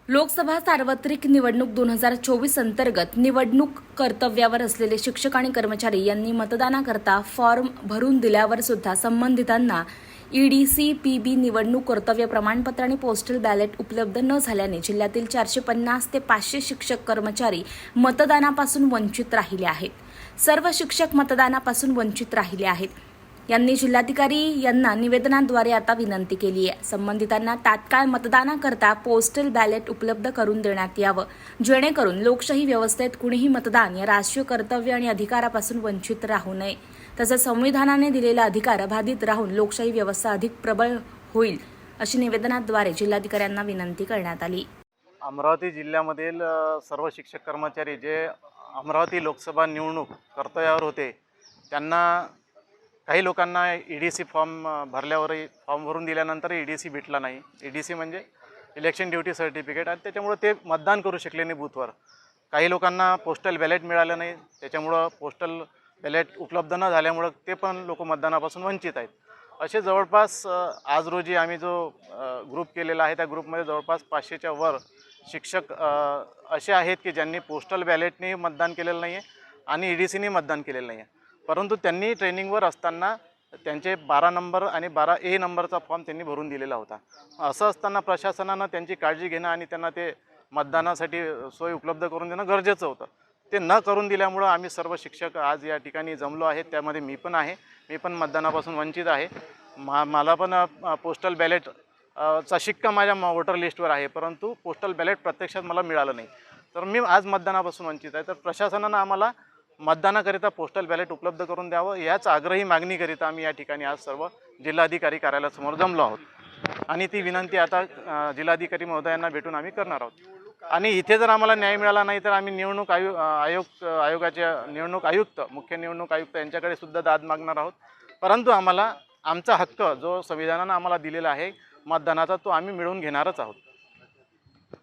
लोकसभा सार्वत्रिक निवडणूक 2024 अंतर्गत निवडणूक कर्तव्यावर असलेले शिक्षक आणि कर्मचारी यांनी मतदानाकरता फॉर्म भरून दिल्यावर सुद्धा संबंधितांना ईडीसी पीबी निवडणूक कर्तव्य प्रमाणपत्र आणि पोस्टल बॅलेट उपलब्ध न झाल्याने जिल्ह्यातील 450 ते 500 शिक्षक कर्मचारी मतदानापासून वंचित राहिले आहेत। सर्व शिक्षक मतदानापासून वंचित राहिले आहेत। यांनी जिल्हाधिकारी यांना निवेदनाद्वारे आता विनंती केली आहे। संबंधितांना तात्काळ मतदानाकरता पोस्टल बॅलेट उपलब्ध करून देण्यात यावं, जेणेकरून लोकशाही व्यवस्थेत कुणीही मतदान या राष्ट्रीय कर्तव्य आणि अधिकारापासून वंचित राहू नये। तसंच संविधानाने दिलेला अधिकार बाधित राहून लोकशाही व्यवस्था अधिक प्रबळ होईल, अशी निवेदनाद्वारे जिल्हाधिकाऱ्यांना विनंती करण्यात आली। अमरावती जिल्ह्यामधील सर्व शिक्षक कर्मचारी जे अमरावती लोकसभा निवडणूक कर्तव्यावर होते, त्यांना काही लोकांना ईडीसी फॉर्म भरल्यावरही फॉर्म भरून दिल्यानंतर ईडीसी भेटला नाही। ईडीसी म्हणजे इलेक्शन ड्युटी सर्टिफिकेट, आणि त्याच्यामुळे ते मतदान करू शकले नाही बूथवर। काही लोकांना पोस्टल बॅलेट मिळालं नाही, त्याच्यामुळं पोस्टल बॅलेट उपलब्ध न झाल्यामुळं ते पण लोक मतदानापासून वंचित आहेत। असे जवळपास आज रोजी आम्ही जो ग्रुप केलेला आहे, त्या ग्रुपमध्ये जवळपास 500च्या वर शिक्षक असे आहेत की ज्यांनी पोस्टल बॅलेटने मतदान केलेलं नाही आहे आणि ईडीसीने मतदान केलेलं नाही आहे, परंतु त्यांनी ट्रेनिंगवर असताना त्यांचे 12 नंबर आणि 12A नंबरचा फॉर्म त्यांनी भरून दिलेला होता। असं असताना प्रशासनानं त्यांची काळजी घेणं आणि त्यांना ते मतदानासाठी सोय उपलब्ध करून देणं गरजेचं होतं। ते न करून दिल्यामुळं आम्ही सर्व शिक्षक आज या ठिकाणी जमलो आहेत, त्यामध्ये मी पण आहे। मी पण मतदानापासून वंचित आहे। मला पण पोस्टल बॅलेट चा शिक्का माझ्या वोटर लिस्टवर आहे, परंतु पोस्टल बॅलेट प्रत्यक्षात मला मिळालं नाही, तर मी आज मतदानापासून वंचित आहे। तर प्रशासनानं आम्हाला मतदानाकरिता पोस्टल बॅलेट उपलब्ध करून द्यावं, याच आग्रही मागणीकरिता आम्ही या ठिकाणी आज सर्व जिल्हाधिकारी कार्यालयासमोर जमलो आहोत आणि ती विनंती आता जिल्हाधिकारी महोदयांना भेटून आम्ही करणार आहोत। आणि इथे जर आम्हाला न्याय मिळाला नाही तर आम्ही निवडणूक आयोगाच्या निवडणूक आयुक्त, मुख्य निवडणूक आयुक्त यांच्याकडे सुद्धा दाद मागणार आहोत। परंतु आम्हाला आमचा हक्क जो संविधानानं आम्हाला दिलेला आहे मतदानाचा, तो आम्ही मिळवून घेणारच आहोत।